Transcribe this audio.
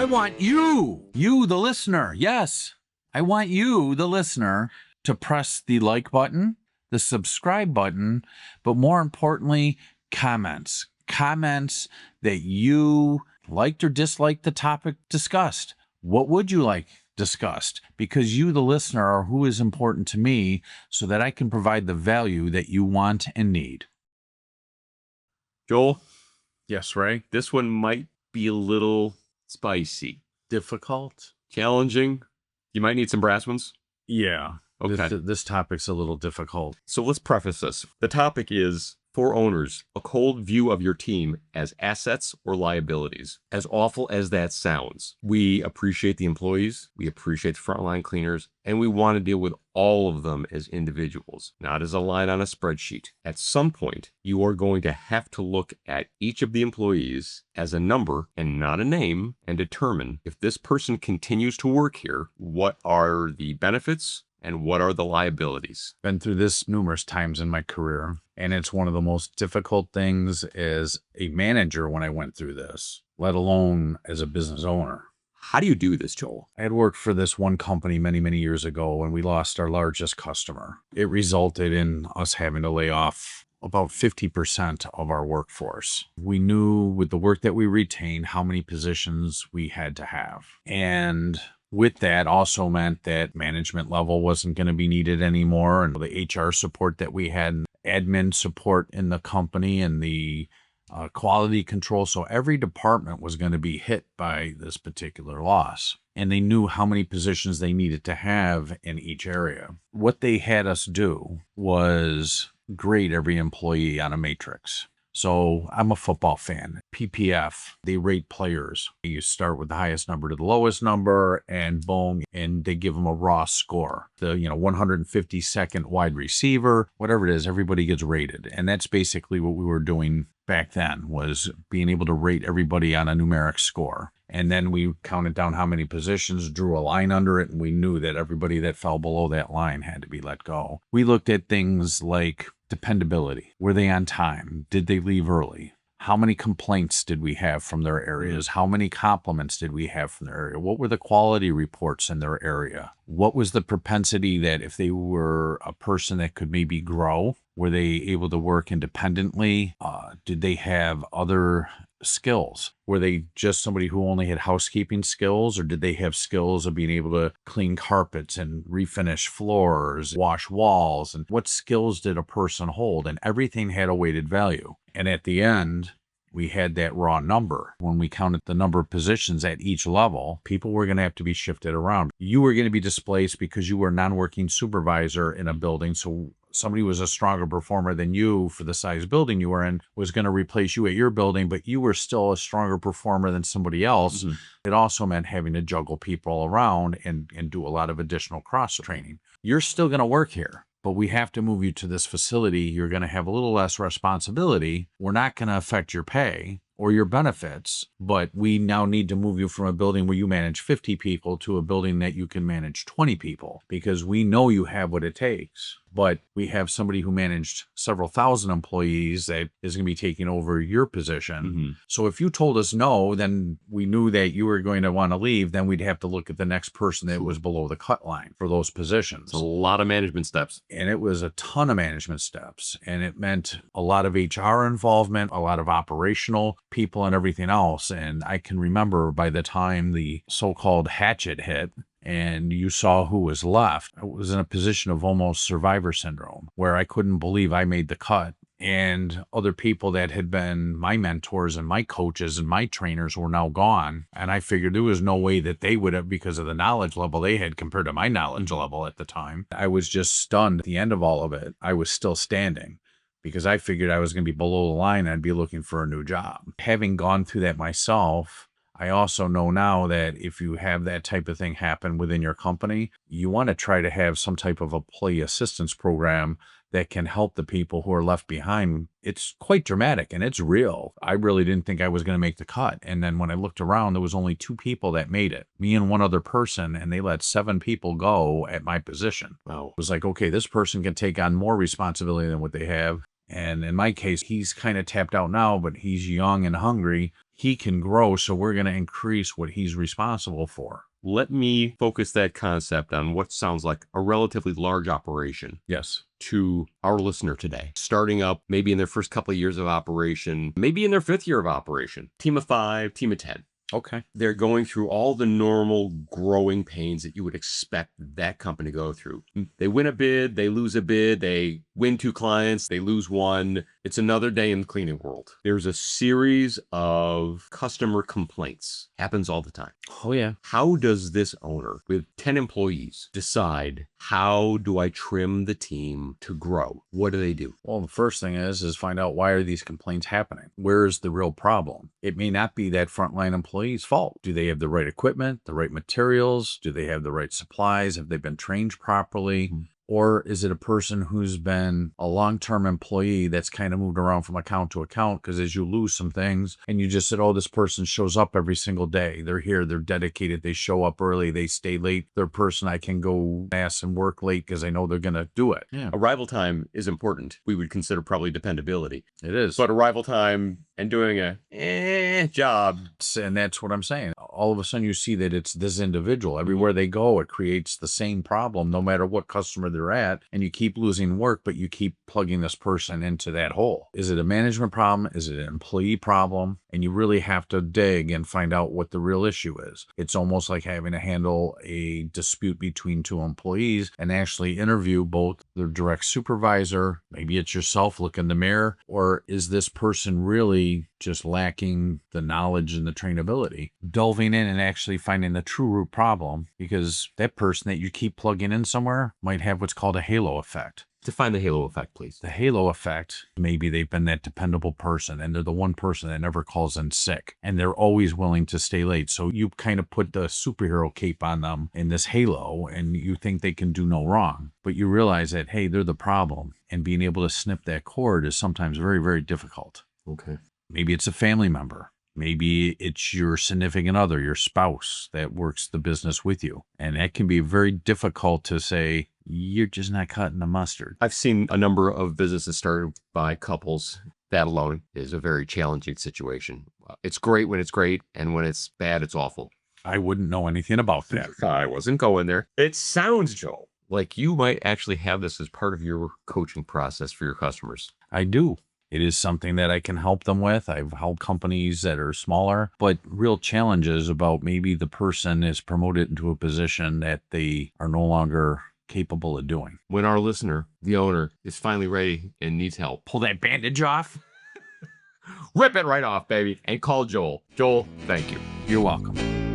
want you, the listener. Yes, I want you, the listener, to press the like button, the subscribe button, but more importantly, comments. Comments that you liked or disliked the topic discussed. What would you like discussed? Because you, the listener, are who is important to me so that I can provide the value that you want and need. Joel, Yes, Ray? this one might be a little spicy. Difficult? Challenging. You might need some brass ones. Yeah. Okay. This topic's a little difficult. So let's preface this. The topic is, for owners, a cold view of your team as assets or liabilities. As awful as that sounds, we appreciate the employees, we appreciate the frontline cleaners, and we want to deal with all of them as individuals, not as a line on a spreadsheet. At some point, you are going to have to look at each of the employees as a number and not a name and determine if this person continues to work here, what are the benefits and what are the liabilities. Been through this numerous times in my career, and it's one of the most difficult things as a manager when I went through this, let alone as a business owner. How do you do this, Joel? I had worked for this one company many, many years ago when we lost our largest customer. It resulted in us having to lay off about 50% of our workforce. We knew with the work that we retained how many positions we had to have. And with that also meant that management level wasn't going to be needed anymore. And the HR support that we had, admin support in the company, and the quality control. So every department was going to be hit by this particular loss. And they knew how many positions they needed to have in each area. What they had us do was grade every employee on a matrix. So I'm a football fan. PPF, they rate players. You start with the highest number to the lowest number, and boom, and they give them a raw score. The 152nd wide receiver, whatever it is, everybody gets rated. And that's basically what we were doing back then, was being able to rate everybody on a numeric score. And then we counted down how many positions, drew a line under it, and we knew that everybody that fell below that line had to be let go. We looked at things like dependability. Were they on time? Did they leave early? How many complaints did we have from their areas? How many compliments did we have from their area? What were the quality reports in their area? What was the propensity that if they were a person that could maybe grow, were they able to work independently? Did they have other skills? Were they just somebody who only had housekeeping skills, or did they have skills of being able to clean carpets and refinish floors, wash walls? And what skills did a person hold? And everything had a weighted value. And at the end, we had that raw number. When we counted the number of positions at each level, people were going to have to be shifted around. You were going to be displaced because you were a non-working supervisor in a building. So somebody who was a stronger performer than you for the size building you were in was going to replace you at your building, but you were still a stronger performer than somebody else. Mm-hmm. It also meant having to juggle people around and do a lot of additional cross-training. You're still going to work here, but we have to move you to this facility. You're going to have a little less responsibility. We're not going to affect your pay or your benefits, but we now need to move you from a building where you manage 50 people to a building that you can manage 20 people, because we know you have what it takes. But we have somebody who managed several thousand employees that is going to be taking over your position. Mm-hmm. So if you told us no, then we knew that you were going to want to leave. Then we'd have to look at the next person that was below the cut line for those positions. It's a lot of management steps. And it was a ton of management steps. And it meant a lot of HR involvement, a lot of operational people and everything else. And I can remember by the time the so-called hatchet hit, and you saw who was left, I was in a position of almost survivor syndrome, where I couldn't believe I made the cut. And other people that had been my mentors and my coaches and my trainers were now gone. And I figured there was no way that they would have, because of the knowledge level they had compared to my knowledge level at the time. I was just stunned. At the end of all of it, I was still standing, because I figured I was going to be below the line and I'd be looking for a new job. Having gone through that myself, I also know now that if you have that type of thing happen within your company, you want to try to have some type of employee assistance program that can help the people who are left behind. It's quite dramatic and it's real. I really didn't think I was going to make the cut. And then when I looked around, there was only 2 people that made it, me and one other person, and they let 7 people go at my position. Wow. It was like, okay, this person can take on more responsibility than what they have. And in my case, he's kind of tapped out now, but he's young and hungry. he can grow, so we're going to increase what he's responsible for. Let me focus that concept on what sounds like a relatively large operation Yes. to our listener today. Starting up maybe in their first couple of years of operation, maybe in their 5th year of operation, team of 5, team of 10. Okay. They're going through all the normal growing pains that you would expect that company to go through. They win a bid, they lose a bid, they win 2 clients, they lose 1. It's another day in the cleaning world. There's a series of customer complaints. Happens all the time. Oh, yeah. How does this owner with 10 employees decide, how do I trim the team to grow? What do they do? Well, the first thing is find out, why are these complaints happening? Where is the real problem? It may not be that frontline employee's fault. Do they have the right equipment, the right materials? Do they have the right supplies? Have they been trained properly? Or is it a person who's been a long-term employee that's kind of moved around from account to account? Because as you lose some things and you just said, oh, this person shows up every single day. They're here. They're dedicated. They show up early. They stay late. They're a person I can go ask and work late because I know they're going to do it. Yeah, Arrival time is important. We would consider probably dependability. it is. But arrival time and doing a job. And that's what I'm saying. All of a sudden you see that it's this individual. Everywhere they go, it creates the same problem, no matter what customer they're at. And you keep losing work, but you keep plugging this person into that hole. Is it a management problem? Is it an employee problem? And you really have to dig and find out what the real issue is. It's almost like having to handle a dispute between 2 employees and actually interview both their direct supervisor. Maybe it's yourself, look in the mirror, or is this person really just lacking the knowledge and the trainability? Delving in and actually finding the true root problem, because that person that you keep plugging in somewhere might have what's called a halo effect. Define the halo effect, please. The halo effect, maybe they've been that dependable person and they're the one person that never calls in sick and they're always willing to stay late. So you kind of put the superhero cape on them in this halo and you think they can do no wrong, but you realize that, hey, they're the problem, and being able to snip that cord is sometimes very, very difficult. Okay. Maybe it's a family member. Maybe it's your significant other, your spouse that works the business with you. And that can be very difficult to say, you're just not cutting the mustard. I've seen a number of businesses started by couples. That alone is a very challenging situation. It's great when it's great, and when it's bad, it's awful. I wouldn't know anything about that. I wasn't going there. It sounds, Joel, like you might actually have this as part of your coaching process for your customers. I do. It is something that I can help them with. I've helped companies that are smaller, but real challenges about maybe the person is promoted into a position that they are no longer capable of doing. When our listener, the owner, is finally ready and needs help, Pull that bandage off. rip it right off, baby, and call Joel. Joel, thank you. You're welcome.